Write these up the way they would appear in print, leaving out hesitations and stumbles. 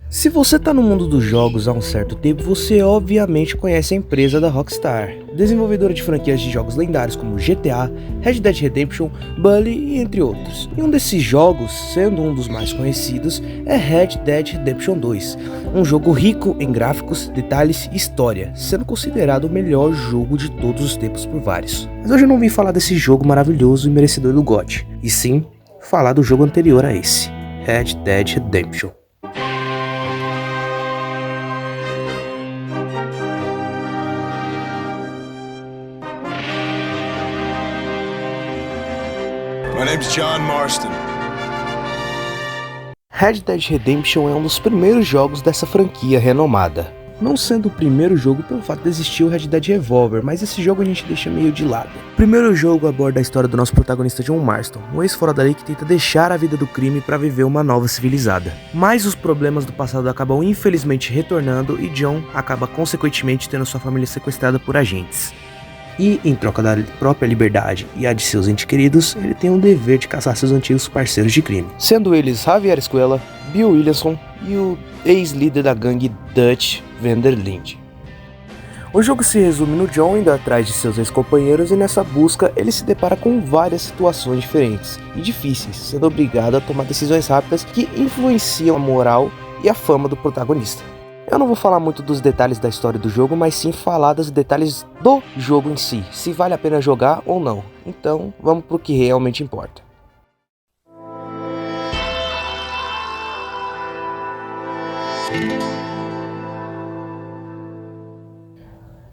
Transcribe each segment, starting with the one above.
Se você tá no mundo dos jogos há um certo tempo, você obviamente conhece a empresa da Rockstar, desenvolvedora de franquias de jogos lendários como GTA, Red Dead Redemption, Bully e entre outros. E um desses jogos, sendo um dos mais conhecidos, é Red Dead Redemption 2, um jogo rico em gráficos, detalhes e história, sendo considerado o melhor jogo de todos os tempos por vários. Mas hoje eu não vim falar desse jogo maravilhoso e merecedor do GOT, e sim falar do jogo anterior a esse, Red Dead Redemption. My name's John Marston. Red Dead Redemption é um dos primeiros jogos dessa franquia renomada. Não sendo o primeiro jogo pelo fato de existir o Red Dead Revolver, mas esse jogo a gente deixa meio de lado. O primeiro jogo aborda a história do nosso protagonista John Marston, um ex-fora da lei que tenta deixar a vida do crime para viver uma nova civilizada. Mas os problemas do passado acabam infelizmente retornando e John acaba consequentemente tendo sua família sequestrada por agentes. E, em troca da própria liberdade e a de seus entes queridos, ele tem o dever de caçar seus antigos parceiros de crime. Sendo eles Javier Escuela, Bill Williamson e o ex-líder da gangue Dutch Vanderlinde. O jogo se resume no John indo atrás de seus ex-companheiros e nessa busca ele se depara com várias situações diferentes e difíceis, sendo obrigado a tomar decisões rápidas que influenciam a moral e a fama do protagonista. Eu não vou falar muito dos detalhes da história do jogo, mas sim falar dos detalhes do jogo em si, se vale a pena jogar ou não. Então, vamos pro que realmente importa.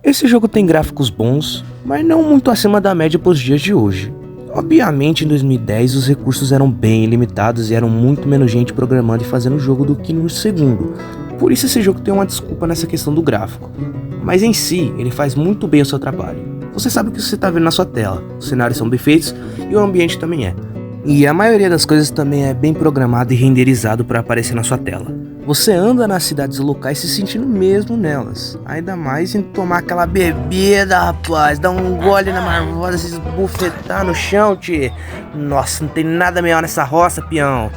Esse jogo tem gráficos bons, mas não muito acima da média para os dias de hoje. Obviamente, em 2010 os recursos eram bem limitados e eram muito menos gente programando e fazendo o jogo do que no segundo. Por isso esse jogo tem uma desculpa nessa questão do gráfico. Mas em si, ele faz muito bem o seu trabalho. Você sabe o que você está vendo na sua tela, os cenários são bem feitos e o ambiente também é. E a maioria das coisas também é bem programado e renderizado para aparecer na sua tela. Você anda nas cidades locais se sentindo mesmo nelas. Ainda mais em tomar aquela bebida, rapaz. Dar um gole na marvada, se esbufetar no chão, tchê. Nossa, não tem nada melhor nessa roça, peão.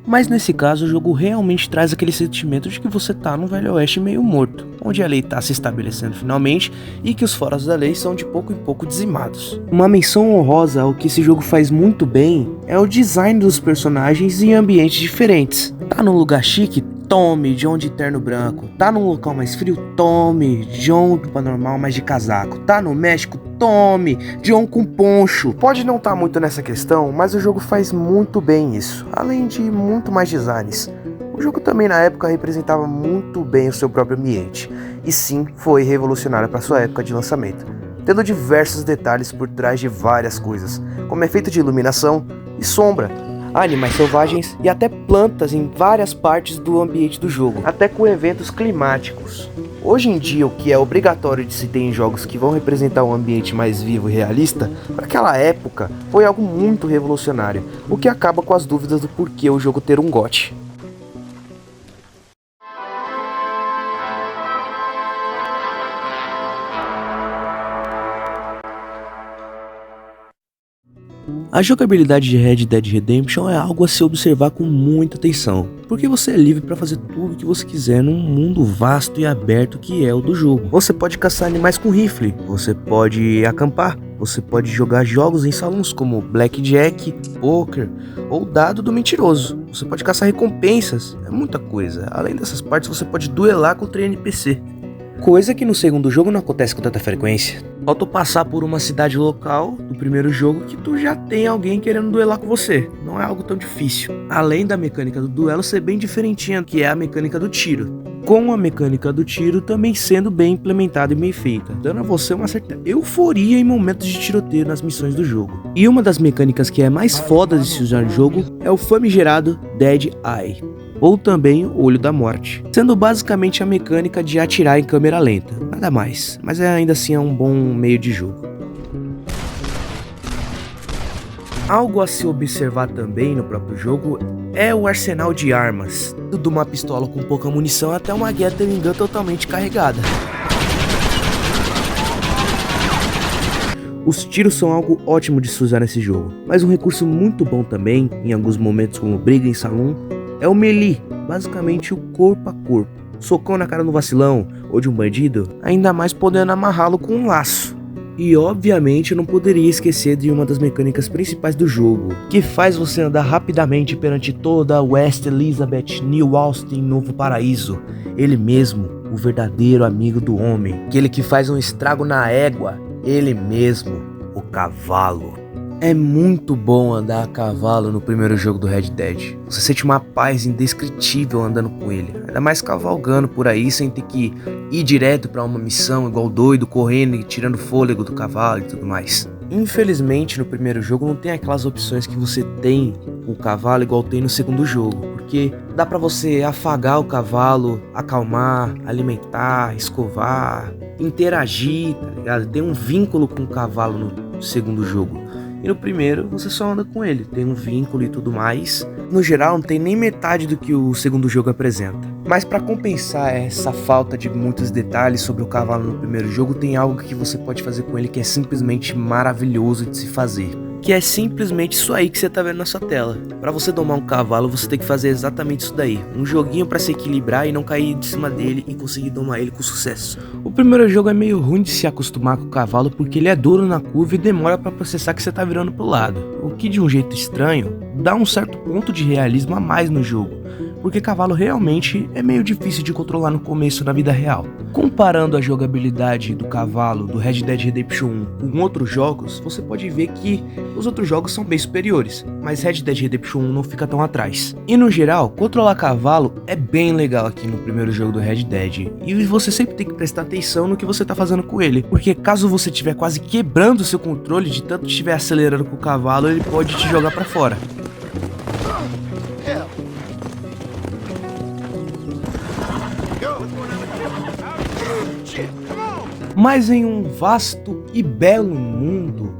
Mas nesse caso o jogo realmente traz aquele sentimento de que você tá num velho oeste meio morto, onde a lei tá se estabelecendo finalmente e que os foras da lei são de pouco em pouco dizimados. Uma menção honrosa ao que esse jogo faz muito bem é o design dos personagens em ambientes diferentes. Tá num lugar chique? Tome John de terno branco. Tá num local mais frio? Tome John roupa normal, mas de casaco. Tá no México? Tome John com poncho. Pode não estar muito nessa questão, mas o jogo faz muito bem isso, além de muito mais designs. O jogo também na época representava muito bem o seu próprio ambiente, e sim, foi revolucionário para sua época de lançamento, tendo diversos detalhes por trás de várias coisas, como efeito de iluminação e sombra, animais selvagens e até plantas em várias partes do ambiente do jogo, até com eventos climáticos. Hoje em dia, o que é obrigatório de se ter em jogos que vão representar um ambiente mais vivo e realista, para aquela época foi algo muito revolucionário, o que acaba com as dúvidas do porquê o jogo ter um GOT. A jogabilidade de Red Dead Redemption é algo a se observar com muita atenção, porque você é livre para fazer tudo o que você quiser num mundo vasto e aberto que é o do jogo. Você pode caçar animais com rifle, você pode acampar, você pode jogar jogos em salões como Blackjack, Poker ou Dado do Mentiroso. Você pode caçar recompensas, é muita coisa. Além dessas partes, você pode duelar contra NPC. Coisa que no segundo jogo não acontece com tanta frequência. Falta passar por uma cidade local do primeiro jogo que tu já tem alguém querendo duelar com você. Não é algo tão difícil. Além da mecânica do duelo ser bem diferentinha, que é a mecânica do tiro. Com a mecânica do tiro também sendo bem implementada e bem feita, dando a você uma certa euforia em momentos de tiroteio nas missões do jogo. E uma das mecânicas que é mais foda de se usar no jogo é o famigerado Dead Eye, ou também o Olho da Morte, sendo basicamente a mecânica de atirar em câmera lenta, nada mais, mas ainda assim é um bom meio de jogo. Algo a se observar também no próprio jogo é o arsenal de armas, de uma pistola com pouca munição até uma Gatling Gun totalmente carregada. Os tiros são algo ótimo de se usar nesse jogo, mas um recurso muito bom também, em alguns momentos como briga em salão, é o melee, basicamente o corpo a corpo. Socão na cara do vacilão ou de um bandido, ainda mais podendo amarrá-lo com um laço. E obviamente eu não poderia esquecer de uma das mecânicas principais do jogo, que faz você andar rapidamente perante toda a West Elizabeth, New Austin, Novo Paraíso. Ele mesmo, o verdadeiro amigo do homem, aquele que faz um estrago na égua, ele mesmo, o cavalo. É muito bom andar a cavalo no primeiro jogo do Red Dead. Você sente uma paz indescritível andando com ele, ainda mais cavalgando por aí sem ter que ir direto pra uma missão igual doido, correndo e tirando fôlego do cavalo e tudo mais. Infelizmente no primeiro jogo não tem aquelas opções que você tem com o cavalo igual tem no segundo jogo, porque dá pra você afagar o cavalo, acalmar, alimentar, escovar, interagir, tá ligado? Tem um vínculo com o cavalo no segundo jogo. E no primeiro você só anda com ele, tem um vínculo e tudo mais. No geral não tem nem metade do que o segundo jogo apresenta. Mas para compensar essa falta de muitos detalhes sobre o cavalo no primeiro jogo, tem algo que você pode fazer com ele que é simplesmente maravilhoso de se fazer. Que é simplesmente isso aí que você tá vendo na sua tela. Para você domar um cavalo, você tem que fazer exatamente isso daí. Um joguinho para se equilibrar e não cair de cima dele e conseguir domar ele com sucesso. O primeiro jogo é meio ruim de se acostumar com o cavalo porque ele é duro na curva e demora para processar que você tá virando pro lado. O que de um jeito estranho, dá um certo ponto de realismo a mais no jogo. Porque cavalo realmente é meio difícil de controlar no começo na vida real. Comparando a jogabilidade do cavalo do Red Dead Redemption 1 com outros jogos, você pode ver que os outros jogos são bem superiores, mas Red Dead Redemption 1 não fica tão atrás. E no geral, controlar cavalo é bem legal aqui no primeiro jogo do Red Dead, e você sempre tem que prestar atenção no que você tá fazendo com ele, porque caso você estiver quase quebrando o seu controle de tanto estiver acelerando com o cavalo, ele pode te jogar pra fora. Mas em um vasto e belo mundo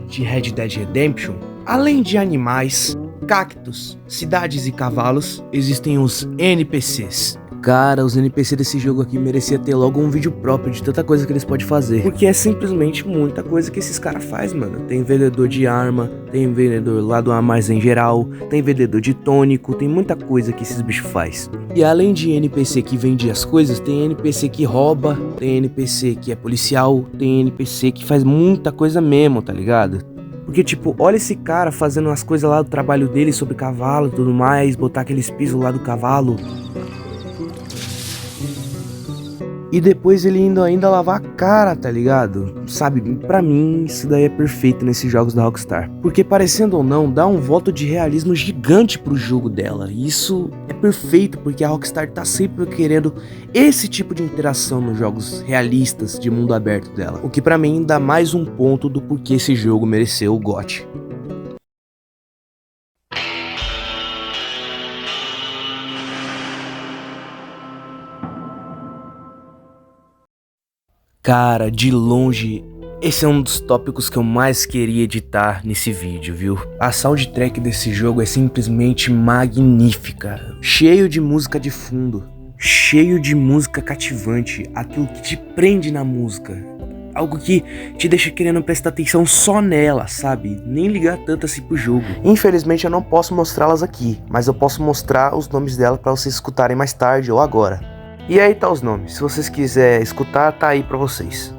de Red Dead Redemption, além de animais, cactos, cidades e cavalos, existem os NPCs. Cara, os NPCs desse jogo aqui merecia ter logo um vídeo próprio de tanta coisa que eles podem fazer. Porque é simplesmente muita coisa que esses caras fazem, mano. Tem vendedor de arma, tem vendedor lá do armazém geral, tem vendedor de tônico, tem muita coisa que esses bichos fazem. E além de NPC que vende as coisas, tem NPC que rouba, tem NPC que é policial, tem NPC que faz muita coisa mesmo, tá ligado? Porque tipo, olha esse cara fazendo as coisas lá do trabalho dele sobre cavalo e tudo mais, botar aqueles pisos lá do cavalo. E depois ele indo ainda lavar a cara, tá ligado? Sabe, pra mim isso daí é perfeito nesses jogos da Rockstar. Porque parecendo ou não, dá um voto de realismo gigante pro jogo dela. E isso é perfeito porque a Rockstar tá sempre querendo esse tipo de interação nos jogos realistas de mundo aberto dela. O que pra mim dá mais um ponto do porquê esse jogo mereceu o GOT. Cara, de longe, esse é um dos tópicos que eu mais queria editar nesse vídeo, viu? A soundtrack desse jogo é simplesmente magnífica, cheio de música de fundo, cheio de música cativante, aquilo que te prende na música, algo que te deixa querendo prestar atenção só nela, sabe? Nem ligar tanto assim pro jogo. Infelizmente eu não posso mostrá-las aqui, mas eu posso mostrar os nomes dela para vocês escutarem mais tarde ou agora. E aí tá os nomes, se vocês quiserem escutar, tá aí pra vocês.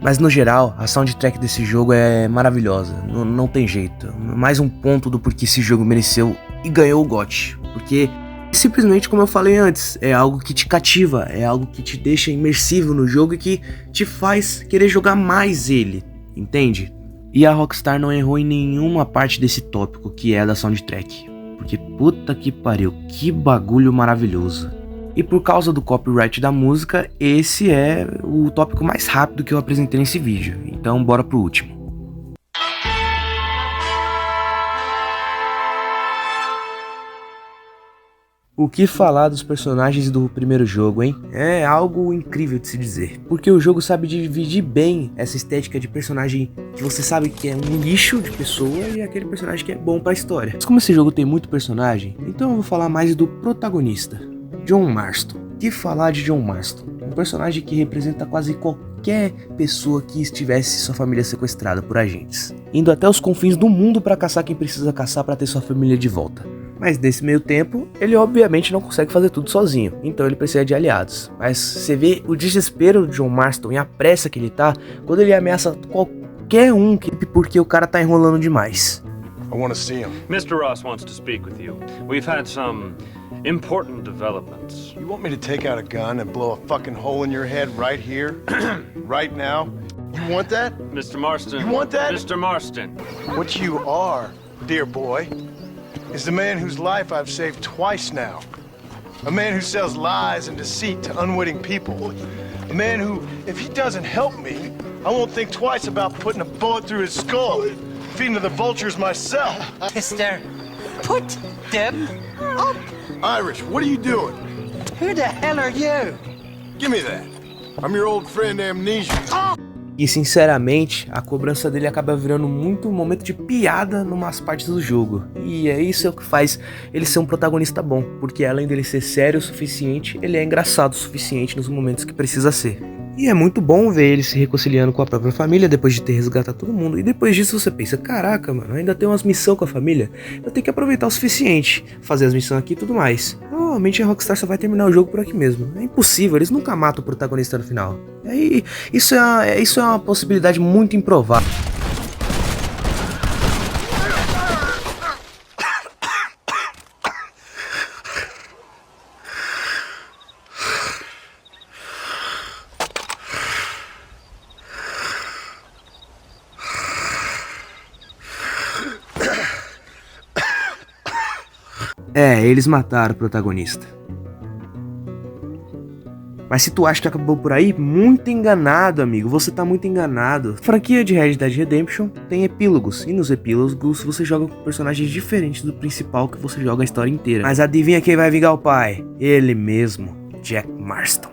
Mas no geral, a soundtrack desse jogo é maravilhosa, não tem jeito. Mais um ponto do porquê esse jogo mereceu e ganhou o GOT. Porque, simplesmente como eu falei antes, é algo que te cativa, é algo que te deixa imersivo no jogo e que te faz querer jogar mais ele, entende? E a Rockstar não errou em nenhuma parte desse tópico, que é da soundtrack. Porque puta que pariu, que bagulho maravilhoso. E por causa do copyright da música, esse é o tópico mais rápido que eu apresentei nesse vídeo. Então bora pro último. O que falar dos personagens do primeiro jogo, hein? É algo incrível de se dizer. Porque o jogo sabe dividir bem essa estética de personagem que você sabe que é um lixo de pessoa e aquele personagem que é bom pra história. Mas como esse jogo tem muito personagem, então eu vou falar mais do protagonista, John Marston. Que falar de John Marston? Um personagem que representa quase qualquer pessoa que estivesse sua família sequestrada por agentes, indo até os confins do mundo pra caçar quem precisa caçar pra ter sua família de volta. Mas nesse meio tempo, ele obviamente não consegue fazer tudo sozinho, então ele precisa de aliados. Mas você vê o desespero do John Marston e a pressa que ele tá quando ele ameaça qualquer um porque o cara tá enrolando demais. I want to see him. Mr. Ross wants to speak with you. We've had some important developments. You want me to take out a gun and blow a fucking hole in your head right here? Right now? You want that? Mr. Marston. You want that? Mr. Marston. What you are, dear boy, is the man whose life I've saved twice now. A man who sells lies and deceit to unwitting people. A man who, if he doesn't help me, I won't think twice about putting a bullet through his skull, feeding to the vultures myself. Mister, put them up. Irish, what are you doing? Who the hell are you? Give me that. I'm your old friend Amnesia. E sinceramente, a cobrança dele acaba virando muito um momento de piada numas partes do jogo. E é isso que faz ele ser um protagonista bom, porque além dele ser sério o suficiente, ele é engraçado o suficiente nos momentos que precisa ser. E é muito bom ver ele se reconciliando com a própria família depois de ter resgatado todo mundo. E depois disso você pensa, caraca, mano, ainda tem umas missões com a família. Eu tenho que aproveitar o suficiente, fazer as missões aqui e tudo mais. Normalmente a Rockstar só vai terminar o jogo por aqui mesmo. É impossível, eles nunca matam o protagonista no final. E aí, isso é uma possibilidade muito improvável. É, eles mataram o protagonista. Mas se tu acha que acabou por aí, muito enganado, amigo. Você tá muito enganado. A franquia de Red Dead Redemption tem epílogos. E nos epílogos você joga com personagens diferentes do principal que você joga a história inteira. Mas adivinha quem vai vingar o pai? Ele mesmo, Jack Marston.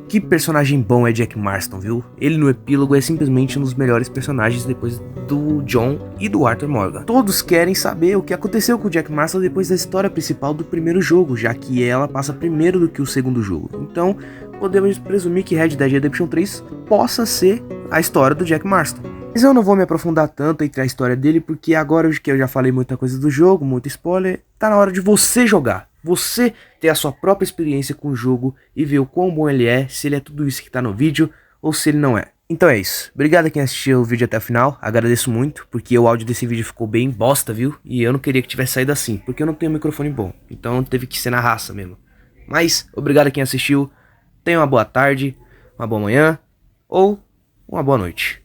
Que personagem bom é Jack Marston, viu? Ele no epílogo é simplesmente um dos melhores personagens depois do John e do Arthur Morgan. Todos querem saber o que aconteceu com o Jack Marston depois da história principal do primeiro jogo, já que ela passa primeiro do que o segundo jogo. Então, podemos presumir que Red Dead Redemption 3 possa ser a história do Jack Marston. Mas eu não vou me aprofundar tanto entre a história dele, porque agora que eu já falei muita coisa do jogo, muito spoiler, tá na hora de você jogar. Você ter a sua própria experiência com o jogo e ver o quão bom ele é, se ele é tudo isso que tá no vídeo ou se ele não é. Então é isso. Obrigado a quem assistiu o vídeo até o final. Agradeço muito, porque o áudio desse vídeo ficou bem bosta, viu? E eu não queria que tivesse saído assim, porque eu não tenho um microfone bom. Então teve que ser na raça mesmo. Mas, obrigado a quem assistiu. Tenha uma boa tarde, uma boa manhã ou uma boa noite.